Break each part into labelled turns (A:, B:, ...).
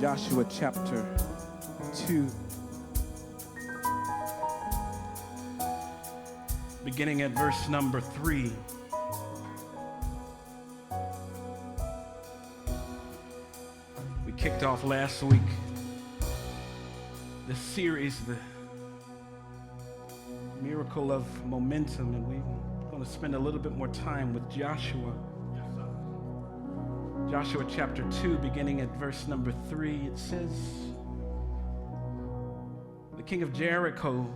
A: Joshua chapter 2. Beginning at verse number 3. We kicked off last week the series, The Miracle of Momentum, and we're going to spend a little bit more time with Joshua. Joshua chapter 2, beginning at verse number 3, it says, the king of Jericho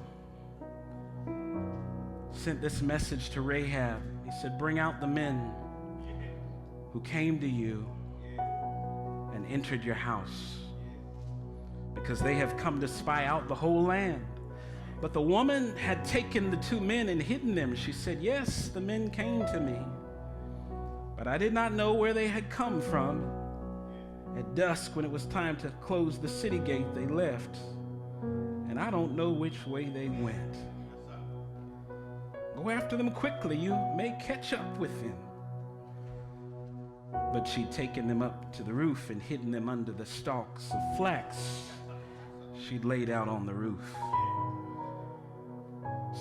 A: sent this message to Rahab. He said, bring out the men who came to you and entered your house, because they have come to spy out the whole land. But the woman had taken the two men and hidden them. She said, yes, the men came to me, but I did not know where they had come from. At dusk, when it was time to close the city gate, they left, and I don't know which way they went. Go after them quickly, you may catch up with them. But she'd taken them up to the roof and hidden them under the stalks of flax she'd laid out on the roof.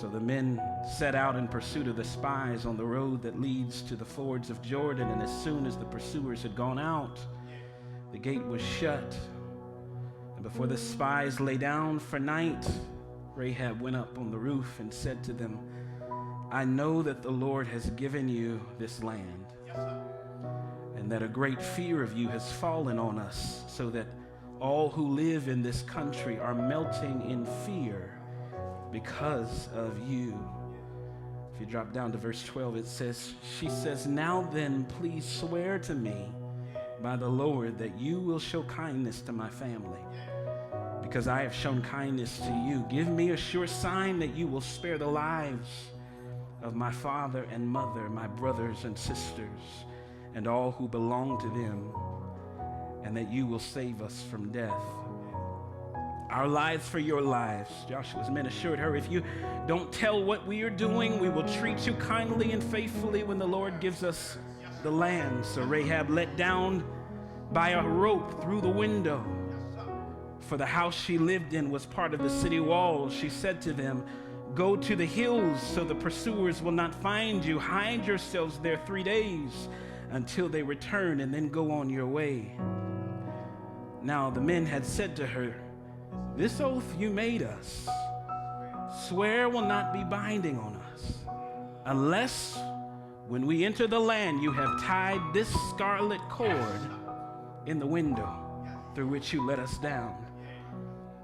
A: So the men set out in pursuit of the spies on the road that leads to the fords of Jordan, and as soon as the pursuers had gone out, the gate was shut. And before the spies lay down for night, Rahab went up on the roof and said to them, I know that the Lord has given you this land, and that a great fear of you has fallen on us, so that all who live in this country are melting in fear because of you. If you drop down to verse 12, it says, she says, now then, please swear to me by the Lord that you will show kindness to my family, because I have shown kindness to you. Give me a sure sign that you will spare the lives of my father and mother, my brothers and sisters, and all who belong to them, and that you will save us from death. Our lives for your lives. Joshua's men assured her, if you don't tell what we are doing, we will treat you kindly and faithfully when the Lord gives us the land. So Rahab let down by a rope through the window, for the house she lived in was part of the city walls. She said to them, go to the hills so the pursuers will not find you. Hide yourselves there 3 days until they return, and then go on your way. Now the men had said to her, this oath you made us swear will not be binding on us, unless when we enter the land you have tied this scarlet cord in the window through which you let us down.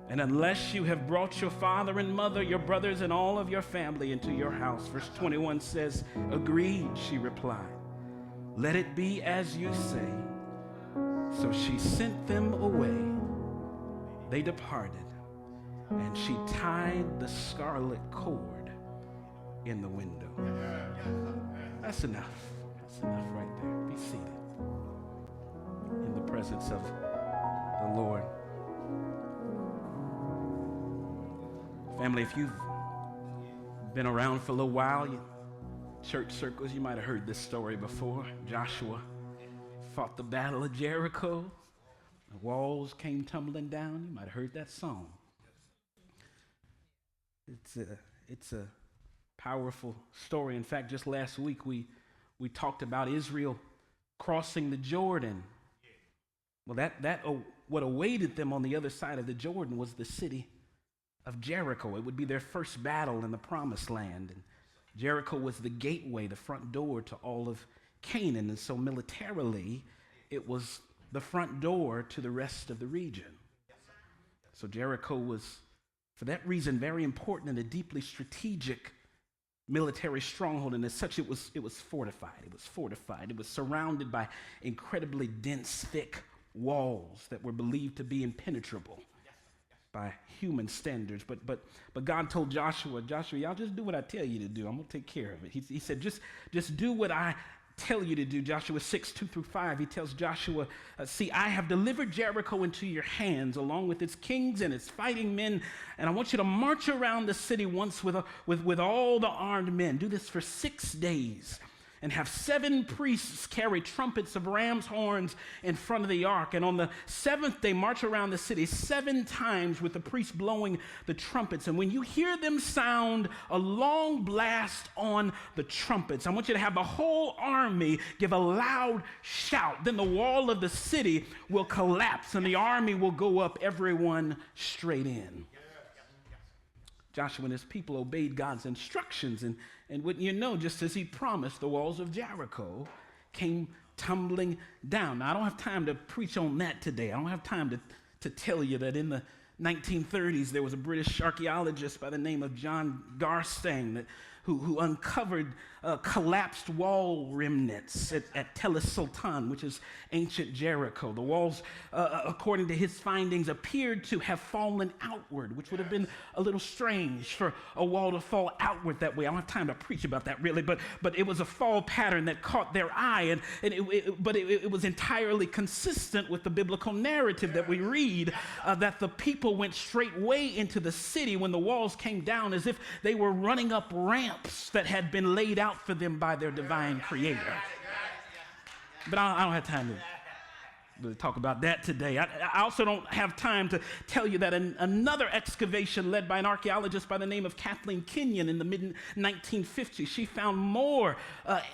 A: And unless you have brought your father and mother, your brothers, and all of your family into your house. Verse 21 says, agreed, she replied. Let it be as you say. So she sent them away. They departed, and she tied the scarlet cord in the window. That's enough. That's enough right there. Be seated in the presence of the Lord. Family, if you've been around for a little while, church circles, you might have heard this story before. Joshua fought the Battle of Jericho. The walls came tumbling down. You might have heard that song. It's a powerful story. In fact, just last week we talked about Israel crossing the Jordan. Well, what awaited them on the other side of the Jordan was the city of Jericho. It would be their first battle in the promised land. And Jericho was the gateway, the front door to all of Canaan. And so militarily, it was the front door to the rest of the region. So Jericho was, for that reason, very important and a deeply strategic military stronghold. And as such, it was fortified. It was fortified. It was surrounded by incredibly dense, thick walls that were believed to be impenetrable by human standards. But God told Joshua, y'all just do what I tell you to do. I'm going to take care of it. He said, just do what I tell you to do. Joshua 6, 2-5, he tells Joshua, see, I have delivered Jericho into your hands, along with its kings and its fighting men, and I want you to march around the city once with all the armed men. Do this for 6 days. and have 7 priests carry trumpets of ram's horns in front of the ark. And on the 7th day, march around the city 7 times with the priests blowing the trumpets. And when you hear them sound a long blast on the trumpets, I want you to have the whole army give a loud shout. Then the wall of the city will collapse and the army will go up, everyone straight in. Joshua and his people obeyed God's instructions, and wouldn't you know, just as he promised, the walls of Jericho came tumbling down. Now, I don't have time to preach on that today. I don't have time to tell you that in the 1930s, there was a British archaeologist by the name of John Garstang who uncovered collapsed wall remnants at Tel Sultan, which is ancient Jericho. The walls, according to his findings, appeared to have fallen outward, which would have been a little strange for a wall to fall outward that way. I don't have time to preach about that really, but it was a fall pattern that caught their eye, but it was entirely consistent with the biblical narrative that we read, that the people went straight way into the city when the walls came down, as if they were running up ramps that had been laid out for them by their divine creator. But I don't have time to talk about that today. I also don't have time to tell you that another excavation led by an archaeologist by the name of Kathleen Kenyon in the mid-1950s, she found more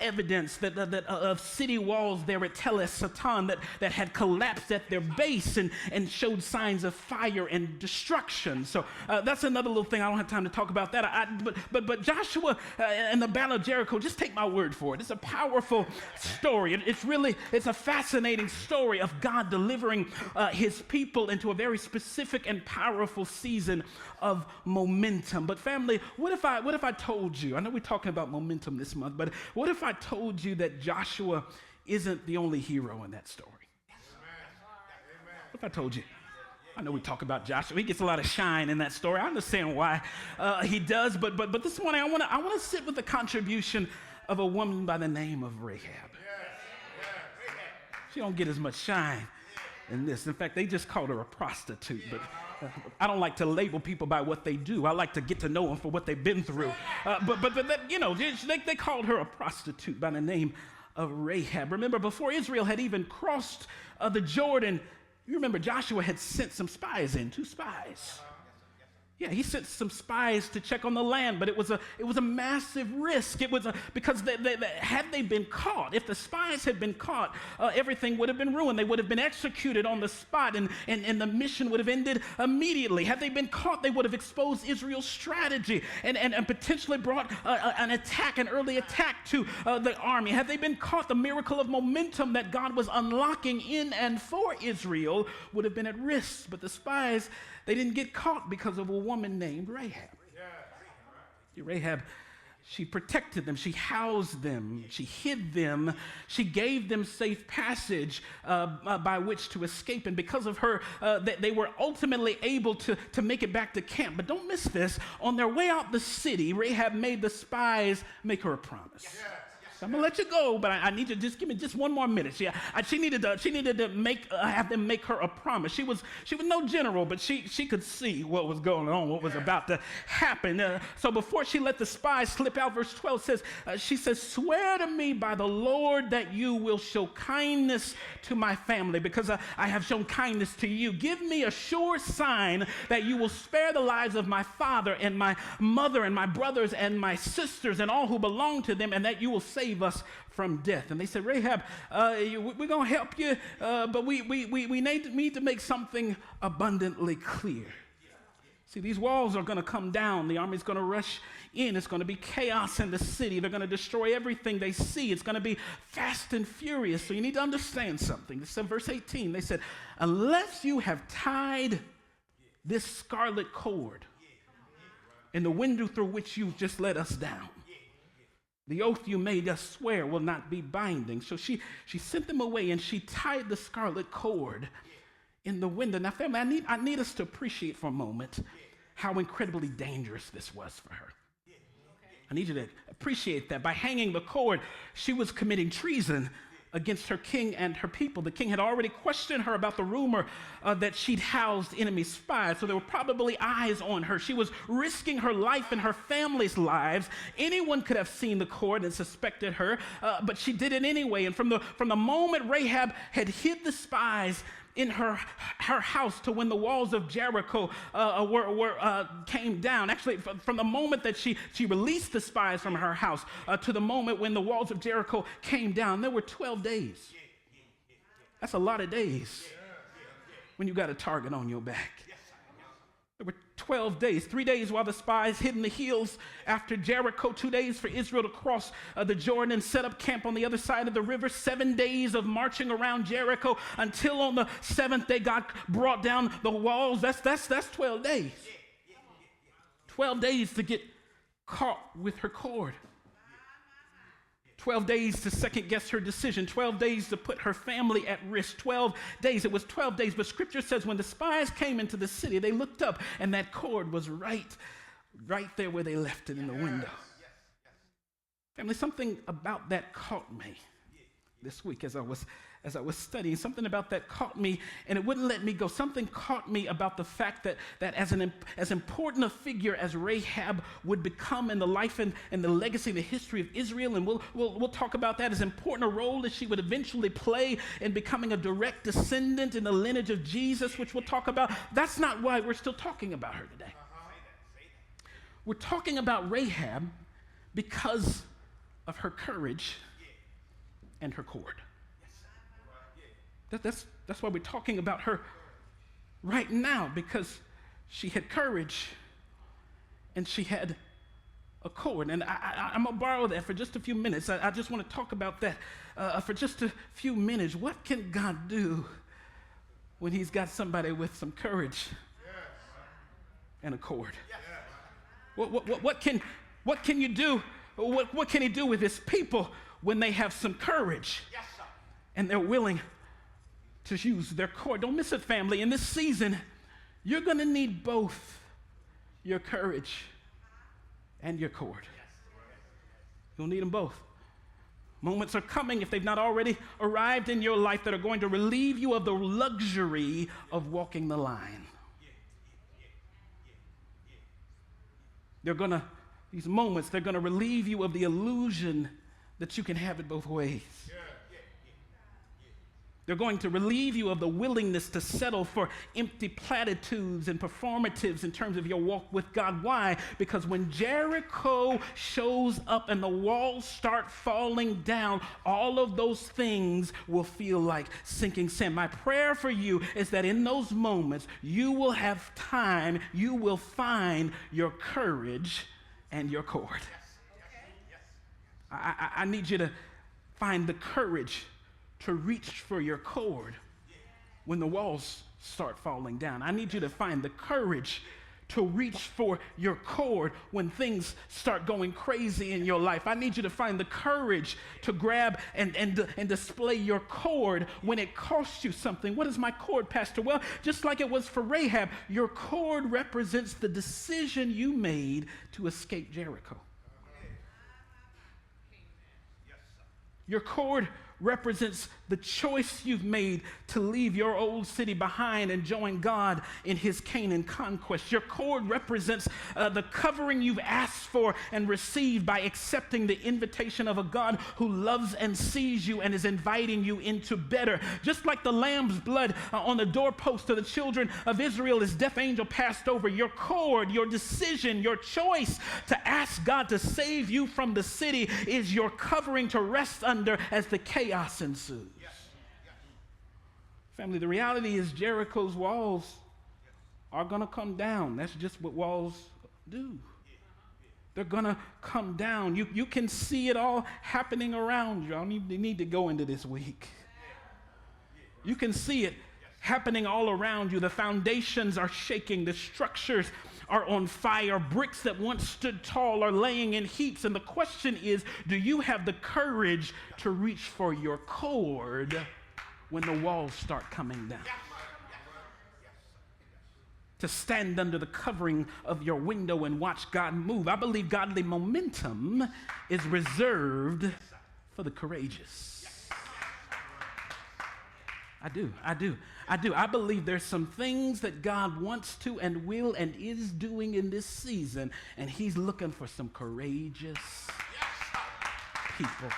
A: evidence that of city walls there at Tel Sultan that had collapsed at their base and showed signs of fire and destruction. So that's another little thing. I don't have time to talk about that. But Joshua and the Battle of Jericho, just take my word for it. It's a powerful story. It's a fascinating story of God delivering his people into a very specific and powerful season of momentum. But family, what if I told you, I know we're talking about momentum this month, but what if I told you that Joshua isn't the only hero in that story? What if I told you? I know we talk about Joshua. He gets a lot of shine in that story. I understand why he does, but this morning I want to sit with the contribution of a woman by the name of Rahab. She don't get as much shine in this. In fact, they just called her a prostitute, but I don't like to label people by what they do. I like to get to know them for what they've been through. But they called her a prostitute by the name of Rahab. Remember, before Israel had even crossed the Jordan, you remember Joshua had sent some spies in, 2 spies. Yeah, he sent some spies to check on the land, but it was a massive risk. It was because had they been caught, if the spies had been caught, everything would have been ruined. They would have been executed on the spot, and the mission would have ended immediately. Had they been caught, they would have exposed Israel's strategy and potentially brought an early attack to the army. Had they been caught, the miracle of momentum that God was unlocking in and for Israel would have been at risk. But the spies, they didn't get caught because of a woman named Rahab. Rahab, she protected them, she housed them, she hid them, she gave them safe passage by which to escape. And because of her, they were ultimately able to make it back to camp. But don't miss this. On their way out the city, Rahab made the spies make her a promise. So I'm gonna let you go, but I need you to just give me just one more minute. She needed to have them make her a promise. She was no general, but she could see what was going on, what was about to happen. So before she let the spies slip out, verse 12 says, she says, "Swear to me by the Lord that you will show kindness to my family, because I have shown kindness to you. Give me a sure sign that you will spare the lives of my father and my mother and my brothers and my sisters and all who belong to them, and that you will save us from death." And they said, "Rahab, we're going to help you, but we need to make something abundantly clear. See, these walls are going to come down. The army's going to rush in. It's going to be chaos in the city. They're going to destroy everything they see. It's going to be fast and furious. So you need to understand something." This is verse 18. They said, "Unless you have tied this scarlet cord in the window through which you've just let us down, the oath you made us swear will not be binding." So she sent them away, and she tied the scarlet cord in the window. Now, family, I need us to appreciate for a moment how incredibly dangerous this was for her. I need you to appreciate that. By hanging the cord, she was committing treason against her king and her people. The king had already questioned her about the rumor that she'd housed enemy spies, so there were probably eyes on her. She was risking her life and her family's lives. Anyone could have seen the cord and suspected her, but she did it anyway. And from the moment Rahab had hid the spies in her house to when the walls of Jericho came down. Actually, from the moment that she released the spies from her house to the moment when the walls of Jericho came down, there were 12 days. That's a lot of days when you got a target on your back. There were 12 days, 3 days while the spies hid in the hills after Jericho, 2 days for Israel to cross the Jordan and set up camp on the other side of the river, 7 days of marching around Jericho until on the 7th day God brought down the walls. That's 12 days. 12 days to get caught with her cord. 12 days to second guess her decision, 12 days to put her family at risk, 12 days. It was 12 days, but scripture says when the spies came into the city, they looked up and that cord was right there where they left it in the window. Family, something about that caught me this week as I was studying. Something about that caught me, and it wouldn't let me go. Something caught me about the fact that as important a figure as Rahab would become in the life and the legacy and the history of Israel, and we'll talk about that, as important a role as she would eventually play in becoming a direct descendant in the lineage of Jesus, which we'll talk about. That's not why we're still talking about her today. We're talking about Rahab because of her courage and her cord. That's why we're talking about her right now, because she had courage and she had a cord. And I'm going to borrow that for just a few minutes. I just want to talk about that for just a few minutes. What can God do when he's got somebody with some courage and a cord? What can you do? What can he do with his people when they have some courage and they're willing to use their cord? Don't miss it, family. In this season, you're going to need both your courage and your cord. You'll need them both. Moments are coming, if they've not already arrived in your life, that are going to relieve you of the luxury of walking the line. These moments, they're going to relieve you of the illusion that you can have it both ways. They're going to relieve you of the willingness to settle for empty platitudes and performatives in terms of your walk with God. Why? Because when Jericho shows up and the walls start falling down, all of those things will feel like sinking sand. My prayer for you is that in those moments, you will have time, you will find your courage and your cord. I need you to find the courage to reach for your cord when the walls start falling down. I need you to find the courage to reach for your cord when things start going crazy in your life. I need you to find the courage to grab and display your cord when it costs you something. What is my cord, Pastor? Well, just like it was for Rahab, your cord represents the decision you made to escape Jericho. Your cord represents the choice you've made to leave your old city behind and join God in his Canaan conquest. Your cord represents the covering you've asked for and received by accepting the invitation of a God who loves and sees you and is inviting you into better. Just like the lamb's blood on the doorpost of the children of Israel as death angel passed over, your cord, your decision, your choice to ask God to save you from the city is your covering to rest under as the chaos ensues. Family, the reality is Jericho's walls are going to come down. That's just what walls do. They're going to come down. You can see it all happening around you. I don't even need to go into this week. You can see it happening all around you. The foundations are shaking. The structures are on fire. Bricks that once stood tall are laying in heaps. And the question is, do you have the courage to reach for your cord when the walls start coming down? To stand under the covering of your window and watch God move. I believe godly momentum is reserved for the courageous. I believe there's some things that God wants to and will and is doing in this season, and he's looking for some courageous people.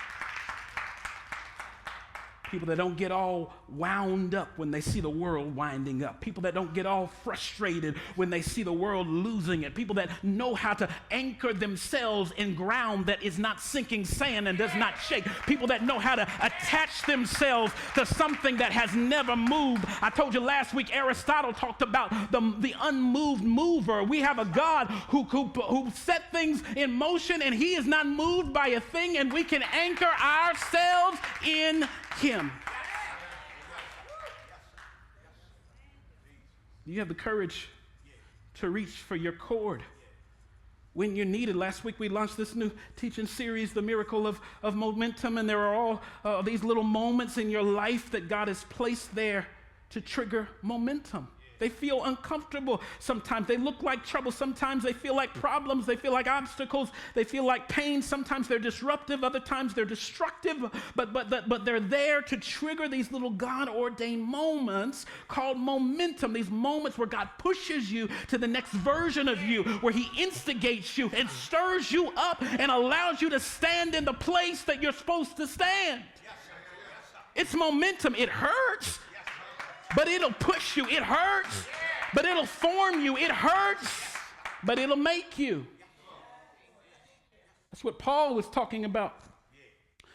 A: People that don't get all wound up when they see the world winding up. People that don't get all frustrated when they see the world losing it. People that know how to anchor themselves in ground that is not sinking sand and does not shake. People that know how to attach themselves to something that has never moved. I told you last week, Aristotle talked about the unmoved mover. We have a God who set things in motion, and he is not moved by a thing, and we can anchor ourselves in him. You have the courage to reach for your cord when you need it. Last week we launched this new teaching series, The Miracle of Momentum, and there are all these little moments in your life that God has placed there to trigger momentum. They feel uncomfortable sometimes. They look like trouble. Sometimes they feel like problems. They feel like obstacles. They feel like pain. Sometimes they're disruptive. Other times they're destructive. But they're there to trigger these little God-ordained moments called momentum. These moments where God pushes you to the next version of you, where he instigates you and stirs you up and allows you to stand in the place that you're supposed to stand. It's momentum. It hurts, but it'll push you. It hurts, but it'll form you. It hurts, but it'll make you. That's what Paul was talking about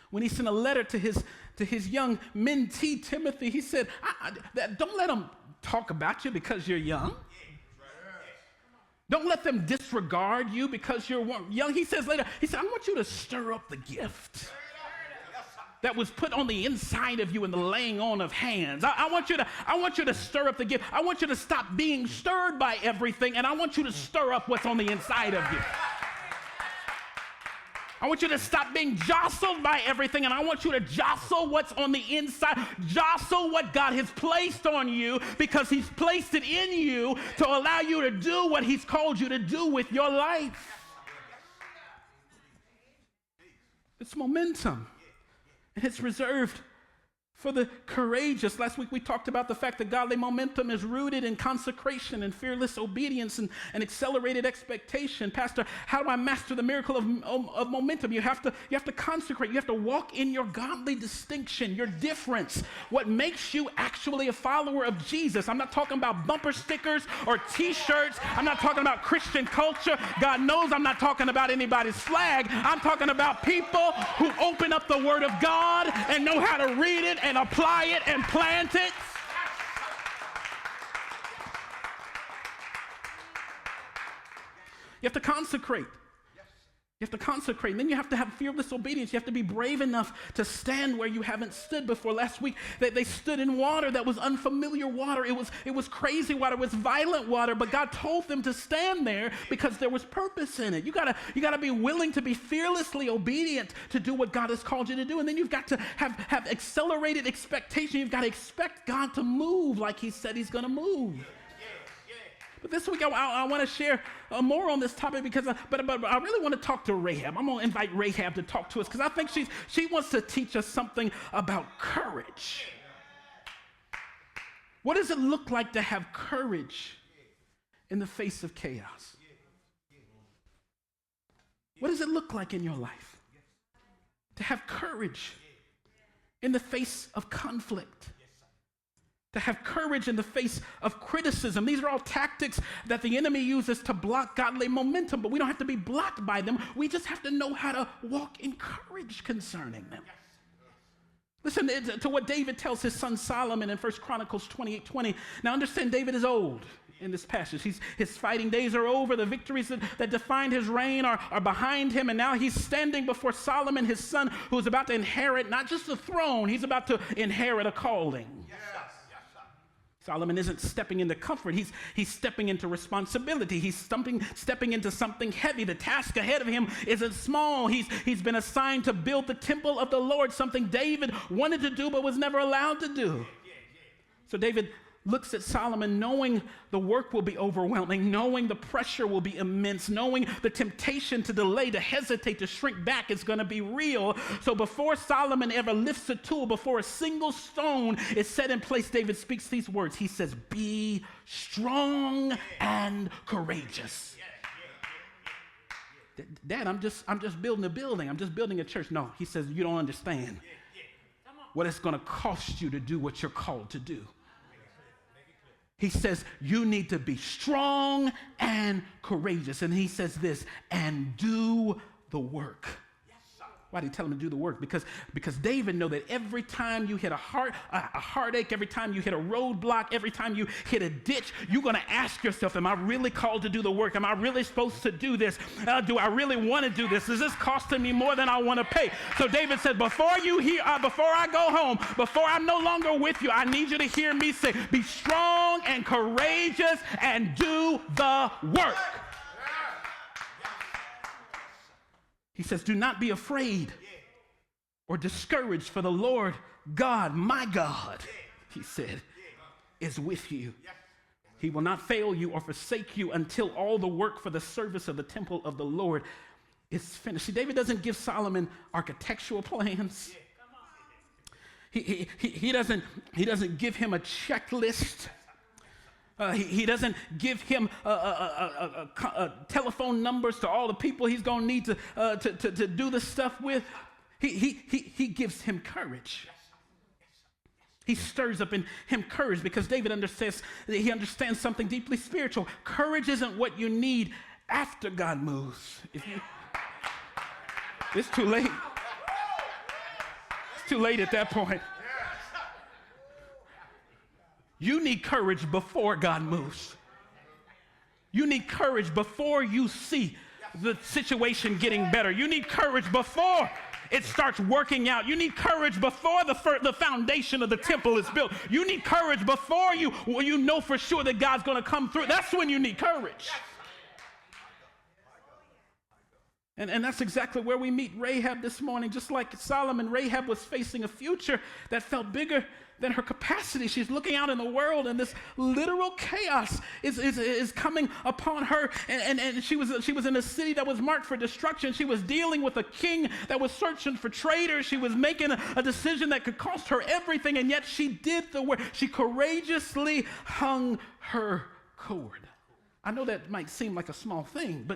A: when he sent a letter to his young mentee, Timothy. He said, don't let them talk about you because you're young. Don't let them disregard you because you're young. He says later, I want you to stir up the gift that was put on the inside of you in the laying on of hands. I want you to stir up the gift. I want you to stop being stirred by everything, and I want you to stir up what's on the inside of you. I want you to stop being jostled by everything, and I want you to jostle what's on the inside. Jostle what God has placed on you, because he's placed it in you to allow you to do what he's called you to do with your life. It's momentum. And it's reserved for the courageous. Last week we talked about the fact that godly momentum is rooted in consecration and fearless obedience and accelerated expectation. Pastor, how do I master the miracle of momentum? You have to consecrate. You have to walk in your godly distinction, your difference, what makes you actually a follower of Jesus. I'm not talking about bumper stickers or t-shirts. I'm not talking about Christian culture. God knows I'm not talking about anybody's flag. I'm talking about people who open up the Word of God and know how to read it and apply it and plant it. You have to consecrate. You have to consecrate. And then you have to have fearless obedience. You have to be brave enough to stand where you haven't stood before. Last week, they stood in water that was unfamiliar water. It was crazy water. It was violent water. But God told them to stand there because there was purpose in it. You gotta be willing to be fearlessly obedient to do what God has called you to do. And then you've got to have accelerated expectation. You've got to expect God to move like he said he's going to move. But this week, I want to share more on this topic but I really want to talk to Rahab. I'm going to invite Rahab to talk to us because I think she wants to teach us something about courage. What does it look like to have courage in the face of chaos? What does it look like in your life to have courage in the face of conflict? To have courage in the face of criticism. These are all tactics that the enemy uses to block godly momentum, but we don't have to be blocked by them. We just have to know how to walk in courage concerning them. Listen to what David tells his son Solomon in 1 Chronicles 28:20. Now understand, David is old in this passage. His fighting days are over. The victories that defined his reign are behind him, and now he's standing before Solomon, his son, who is about to inherit not just the throne, he's about to inherit a calling. Solomon isn't stepping into comfort. He's stepping into responsibility. He's stepping into something heavy. The task ahead of him isn't small. He's been assigned to build the temple of the Lord, something David wanted to do but was never allowed to do. So David looks at Solomon knowing the work will be overwhelming, knowing the pressure will be immense, knowing the temptation to delay, to hesitate, to shrink back is going to be real. So before Solomon ever lifts a tool, before a single stone is set in place, David speaks these words. He says, be strong and courageous. Dad, I'm just building a building. I'm just building a church. No, he says, you don't understand what it's going to cost you to do what you're called to do. He says, you need to be strong and courageous. And he says this, and do the work. Why did he tell him to do the work? Because David knew that every time you hit a heartache, every time you hit a roadblock, every time you hit a ditch, you're going to ask yourself, am I really called to do the work? Am I really supposed to do this? Do I really want to do this? Is this costing me more than I want to pay? So David said, before I go home, before I'm no longer with you, I need you to hear me say, be strong and courageous and do the work. He says, do not be afraid or discouraged, for the Lord God, my God, he said, is with you. He will not fail you or forsake you until all the work for the service of the temple of the Lord is finished. See, David doesn't give Solomon architectural plans. He doesn't give him a checklist. He doesn't give him telephone numbers to all the people he's going to need to do the stuff with. He gives him courage. He stirs up in him courage because David understands something deeply spiritual. Courage isn't what you need after God moves. It's too late. It's too late at that point. You need courage before God moves. You need courage before you see the situation getting better. You need courage before it starts working out. You need courage before the foundation of the temple is built. You need courage before you know for sure that God's going to come through. That's when you need courage. And that's exactly where we meet Rahab this morning. Just like Solomon, Rahab was facing a future that felt bigger than her capacity. She's looking out in the world, and this literal chaos is coming upon her. And she was in a city that was marked for destruction. She was dealing with a king that was searching for traitors. She was making a decision that could cost her everything, and yet she did the work. She courageously hung her cord. I know that might seem like a small thing,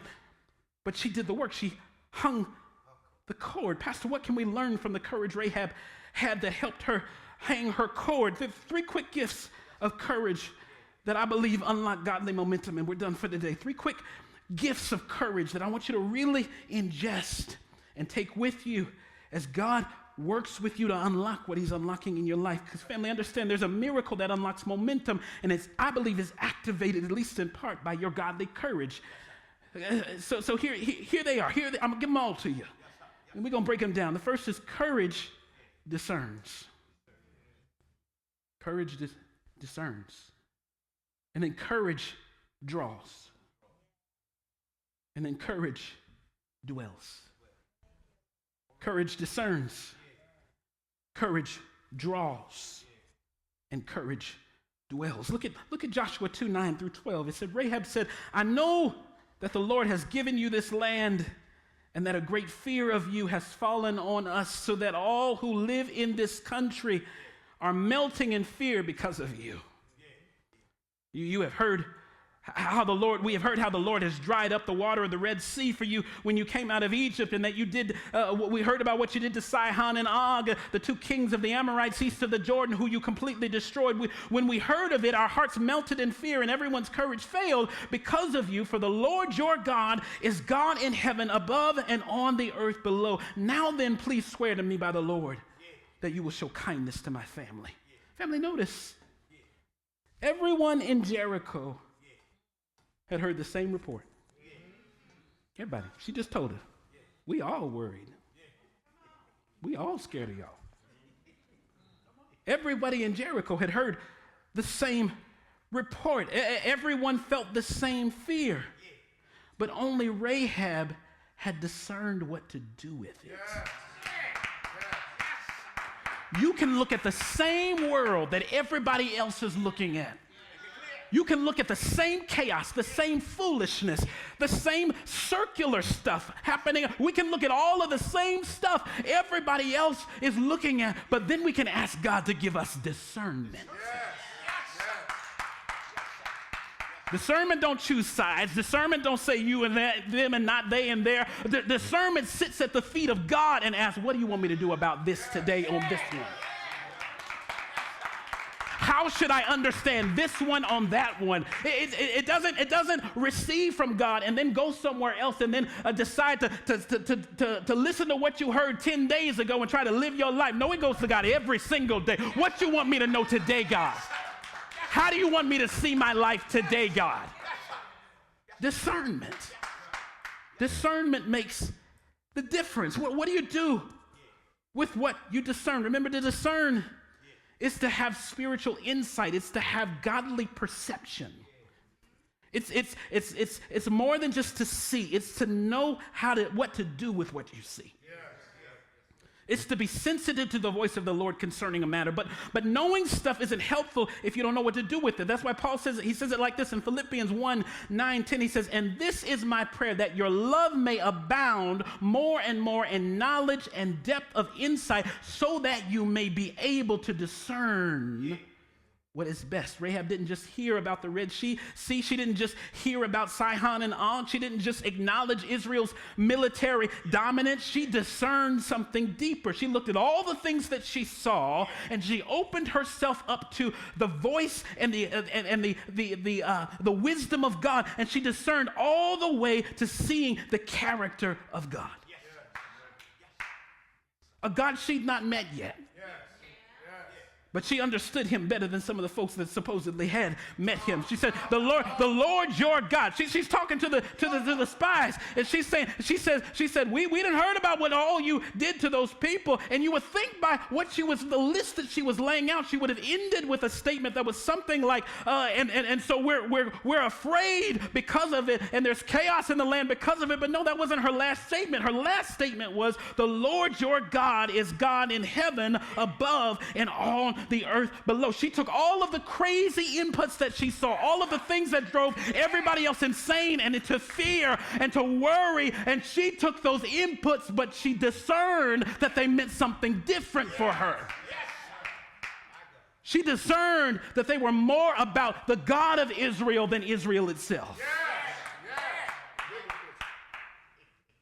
A: but she did the work. She hung the cord. Pastor, what can we learn from the courage Rahab had that helped her hang her cord? There are 3 quick gifts of courage that I believe unlock godly momentum, and we're done for today. 3 quick gifts of courage that I want you to really ingest and take with you as God works with you to unlock what he's unlocking in your life. Because family, understand there's a miracle that unlocks momentum, and I believe is activated, at least in part, by your godly courage. So here they are. I'm going to give them all to you. And we're going to break them down. The first is courage discerns. Courage discerns. And then courage draws. And then courage dwells. Courage discerns. Courage draws. And courage dwells. Look at Joshua 2:9-12. It said, Rahab said, I know that the Lord has given you this land, and that a great fear of you has fallen on us, so that all who live in this country are melting in fear because of you. You have heard we have heard how the Lord has dried up the water of the Red Sea for you when you came out of Egypt, and that you did, we heard about what you did to Sihon and Og, the 2 kings of the Amorites east of the Jordan, who you completely destroyed. When we heard of it, our hearts melted in fear, and everyone's courage failed because of you. For the Lord your God is God in heaven above and on the earth below. Now then, please swear to me by the Lord that you will show kindness to my family. Family, notice, everyone in Jericho had heard the same report. Everybody. She just told her. We all worried. We all scared of y'all. Everybody in Jericho had heard the same report. Everyone felt the same fear. But only Rahab had discerned what to do with it. You can look at the same world that everybody else is looking at, You can look at the same chaos, the same foolishness, the same circular stuff happening. We can look at all of the same stuff everybody else is looking at, but then we can ask God to give us discernment. Discernment don't choose sides. Discernment don't say you and them and not they and there. Discernment sits at the feet of God and asks, what do you want me to do about this today on this one? How should I understand this one on that one? It doesn't receive from God and then go somewhere else and then decide to listen to what you heard 10 days ago and try to live your life. No, it goes to God every single day. What you want me to know today, God? How do you want me to see my life today, God? Discernment. Discernment makes the difference. What do you do with what you discern? Remember, to discern is to have spiritual insight. It's to have godly perception. It's more than just to see. It's to know what to do with what you see. It's to be sensitive to the voice of the Lord concerning a matter. But knowing stuff isn't helpful if you don't know what to do with it. That's why Paul says it like this in Philippians 1:9-10. He says, and this is my prayer, that your love may abound more and more in knowledge and depth of insight, so that you may be able to discern what is best. Rahab didn't just hear about the Red Sea. She didn't just hear about Sihon and Og. She didn't just acknowledge Israel's military dominance. She discerned something deeper. She looked at all the things that she saw, and she opened herself up to the voice and the wisdom of God, and she discerned all the way to seeing the character of God. A God she'd not met yet. But she understood him better than some of the folks that supposedly had met him. She said, the Lord your God. She's talking to the spies, and she said, we didn't heard about what all you did to those people. And you would think by the list that she was laying out, she would have ended with a statement that was something like, and so we're afraid because of it, and there's chaos in the land because of it. But no, that wasn't her last statement. Her last statement was, the Lord your God is God in heaven above and on the earth below. She took all of the crazy inputs that she saw, all of the things that drove everybody else insane and into fear and to worry, and she took those inputs, but she discerned that they meant something different for her. She discerned that they were more about the God of Israel than Israel itself.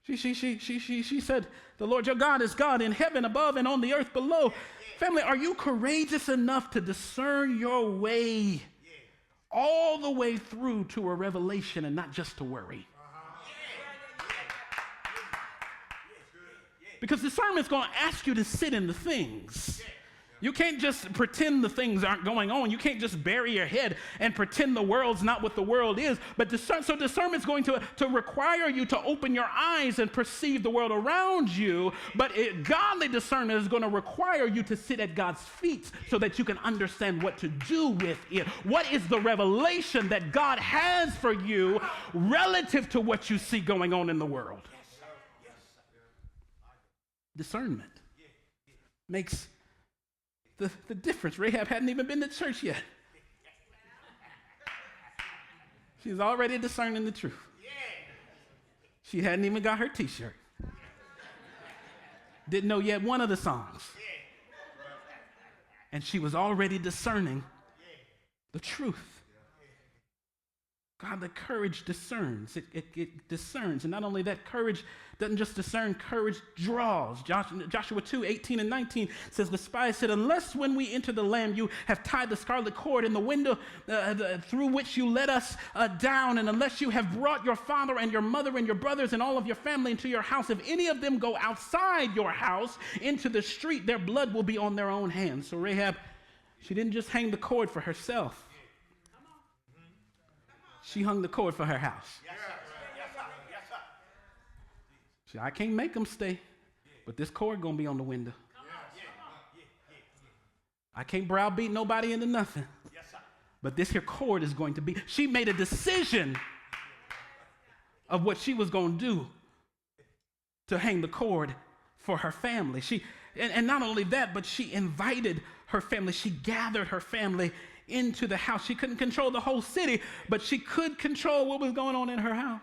A: She said, the Lord your God is God in heaven above and on the earth below. Family, are you courageous enough to discern your way all the way through to a revelation and not just to worry? Because discernment's going to ask you to sit in the things. You can't just pretend the things aren't going on. You can't just bury your head and pretend the world's not what the world is. But discernment's going to require you to open your eyes and perceive the world around you. But godly discernment is going to require you to sit at God's feet so that you can understand what to do with it. What is the revelation that God has for you relative to what you see going on in the world? Discernment makes the difference. Rahab hadn't even been to church yet. She's already discerning the truth. She hadn't even got her t-shirt. Didn't know yet one of the songs. And she was already discerning the truth. God, the courage discerns. It discerns. And not only that, courage doesn't just discern, courage draws. Joshua 2:18-19 says, the spies said, unless when we enter the land you have tied the scarlet cord in the window through which you let us down, and unless you have brought your father and your mother and your brothers and all of your family into your house, if any of them go outside your house into the street, their blood will be on their own hands. So Rahab, she didn't just hang the cord for herself. She hung the cord for her house. She said, I can't make them stay, but this cord going to be on the window. I can't browbeat nobody into nothing, but this here cord is going to be. She made a decision of what she was going to do to hang the cord for her family. And not only that, but she invited her family. She gathered her family into the house. She couldn't control the whole city, but she could control what was going on in her house.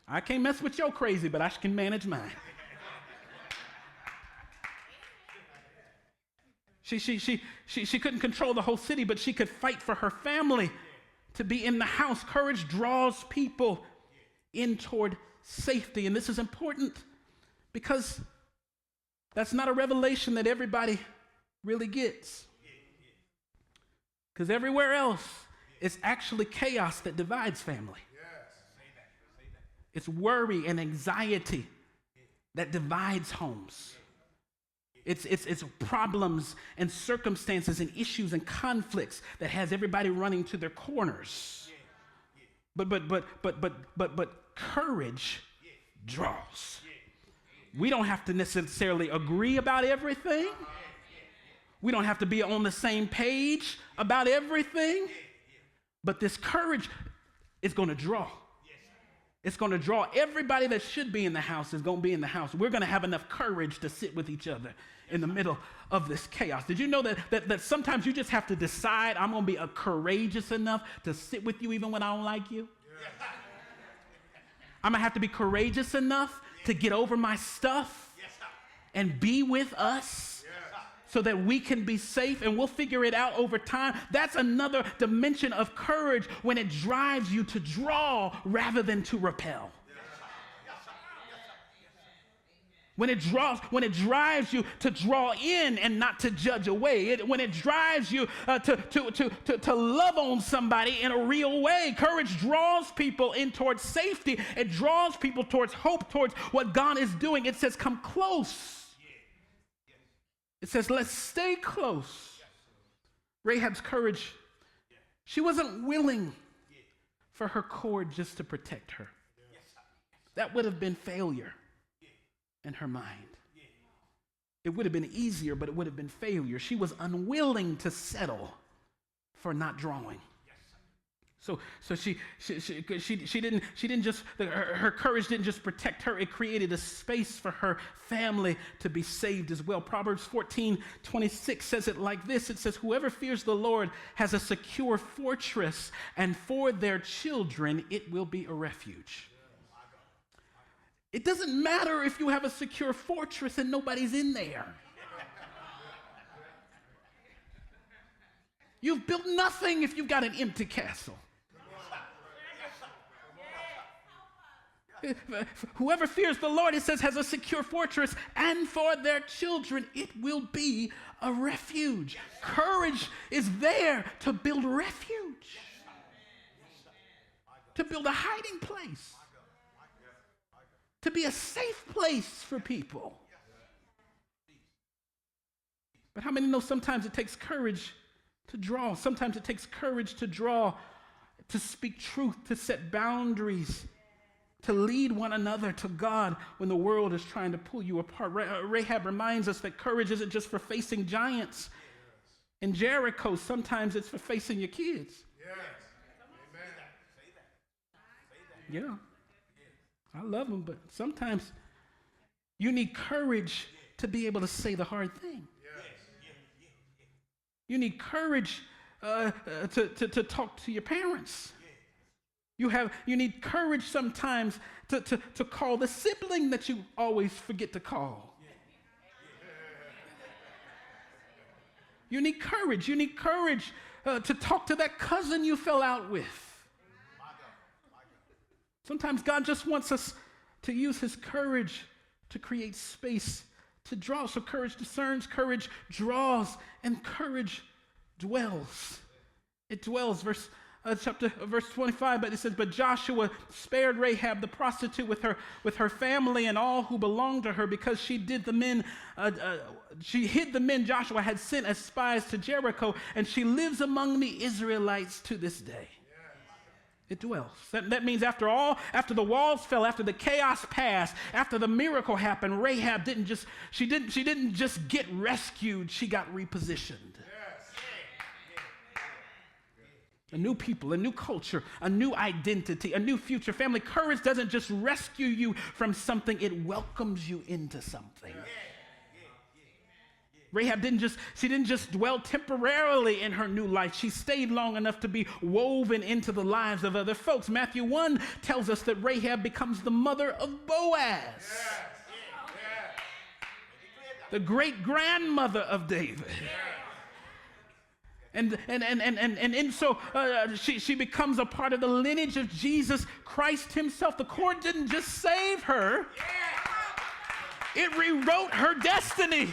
A: I can't mess with your crazy, but I can manage mine. She couldn't control the whole city, but she could fight for her family to be in the house. Courage draws people in toward safety. And this is important because that's not a revelation that everybody really gets. Because everywhere else, it's actually chaos that divides family. It's worry and anxiety that divides homes. It's problems and circumstances and issues and conflicts that has everybody running to their corners. But courage draws. We don't have to necessarily agree about everything. We don't have to be on the same page about everything. But this courage is going to draw. It's going to draw. Everybody that should be in the house is going to be in the house. We're going to have enough courage to sit with each other in the middle of this chaos. Did you know that sometimes you just have to decide, I'm going to be courageous enough to sit with you even when I don't like you? Yeah. I'm going to have to be courageous enough to get over my stuff and be with us so that we can be safe, and we'll figure it out over time. That's another dimension of courage, when it drives you to draw rather than to repel. When it drives you to draw in and not to judge away. When it drives you to love on somebody in a real way. Courage draws people in towards safety. It draws people towards hope, towards what God is doing. It says, come close. It says, let's stay close. Rahab's courage, she wasn't willing for her cord just to protect her. That would have been failure in her mind. It would have been easier, but it would have been failure. She was unwilling to settle for not drawing. So she didn't just, her courage didn't just protect her, it created a space for her family to be saved as well. Proverbs 14:26 says it like this. It says, whoever fears the Lord has a secure fortress, and for their children it will be a refuge. It doesn't matter if you have a secure fortress and nobody's in there. You've built nothing if you've got an empty castle. Whoever fears the Lord, it says, has a secure fortress, and for their children it will be a refuge. Courage is there to build refuge, to build a hiding place, to be a safe place for people. But how many know sometimes it takes courage to draw? Sometimes it takes courage to draw, to speak truth, to set boundaries, to lead one another to God when the world is trying to pull you apart. Rahab reminds us that courage isn't just for facing giants in Jericho. Sometimes it's for facing your kids. Yeah, I love them, but sometimes you need courage to be able to say the hard thing. You need courage to talk to your parents. You need courage sometimes to call the sibling that you always forget to call. You need courage. You need courage to talk to that cousin you fell out with. Sometimes God just wants us to use his courage to create space to draw. So courage discerns, courage draws, and courage dwells. It dwells. Verse 25, but it says, but Joshua spared Rahab the prostitute with her family and all who belonged to her, because she hid the men Joshua had sent as spies to Jericho, and she lives among the Israelites to this day. It dwells. That means after the walls fell, after the chaos passed, after the miracle happened, Rahab didn't just get rescued, she got repositioned. A new people, a new culture, a new identity, a new future. Family, courage doesn't just rescue you from something, it welcomes you into something. Rahab didn't just dwell temporarily in her new life. She stayed long enough to be woven into the lives of other folks. Matthew 1 tells us that Rahab becomes the mother of Boaz, the great-grandmother of David. And so she becomes a part of the lineage of Jesus Christ himself. The cord didn't just save her, it rewrote her destiny.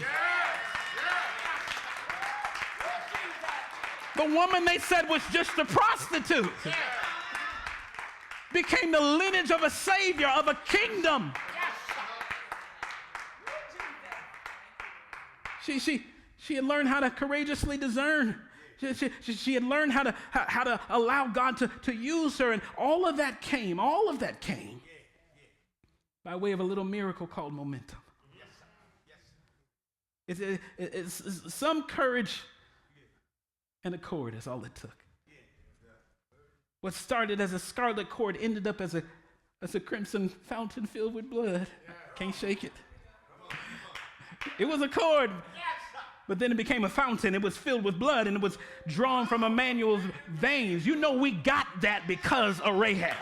A: The woman they said was just a prostitute became the lineage of a savior, of a kingdom. She had learned how to courageously discern. She had learned how to allow God to use her, and all of that came by way of a little miracle called momentum. It's some courage and a cord is all it took. What started as a scarlet cord ended up as a crimson fountain filled with blood. Can't shake it. It was a cord, but then it became a fountain. It was filled with blood, and it was drawn from Emmanuel's veins. You know we got that because of Rahab.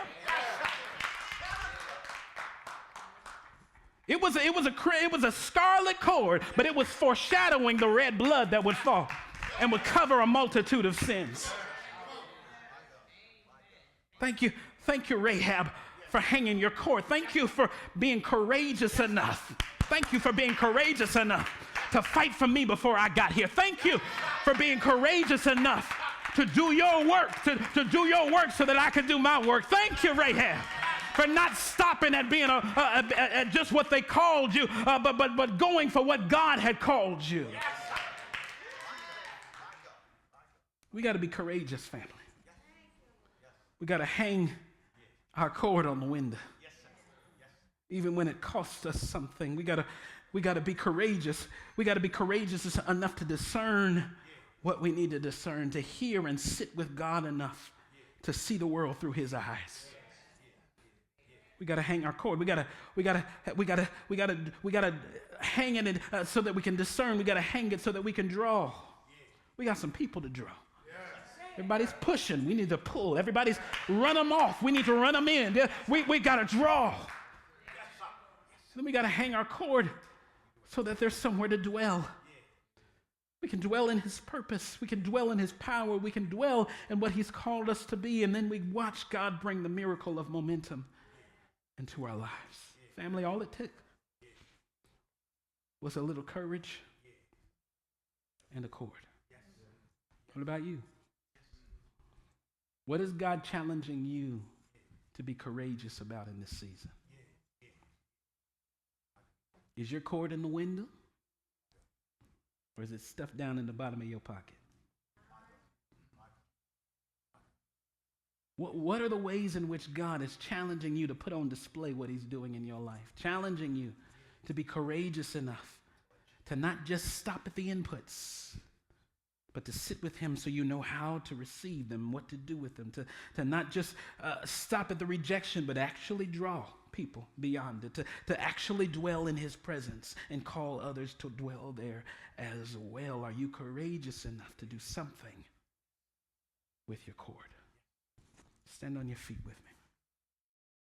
A: It was a scarlet cord, but it was foreshadowing the red blood that would fall and would cover a multitude of sins. Thank you, Rahab, for hanging your cord. Thank you for being courageous enough. Thank you for being courageous enough to fight for me before I got here. Thank you for being courageous enough to do your work, to do your work so that I can do my work. Thank you, Rahab, for not stopping at being at just what they called you, but going for what God had called you. We got to be courageous, family. We got to hang our cord on the window, even when it costs us something. We got to be courageous. We got to be courageous enough to discern what we need to discern, to hear and sit with God enough to see the world through his eyes. We got to hang our cord. We got to hang it so that we can discern. We got to hang it so that we can draw. We got some people to draw. Everybody's pushing. We need to pull. Everybody's run them off. We need to run them in. We got to draw. Then we got to hang our cord so that there's somewhere to dwell. We can dwell in his purpose. We can dwell in his power. We can dwell in what he's called us to be. And then we watch God bring the miracle of momentum into our lives. Family, all it took was a little courage and a cord. What about you? What is God challenging you to be courageous about in this season? Is your cord in the window? Or is it stuffed down in the bottom of your pocket? What are the ways in which God is challenging you to put on display what he's doing in your life? Challenging you to be courageous enough to not just stop at the inputs, but to sit with him so you know how to receive them, what to do with them, to not just stop at the rejection, but actually draw people beyond it, to actually dwell in his presence and call others to dwell there as well. Are you courageous enough to do something with your cord? Stand on your feet with me.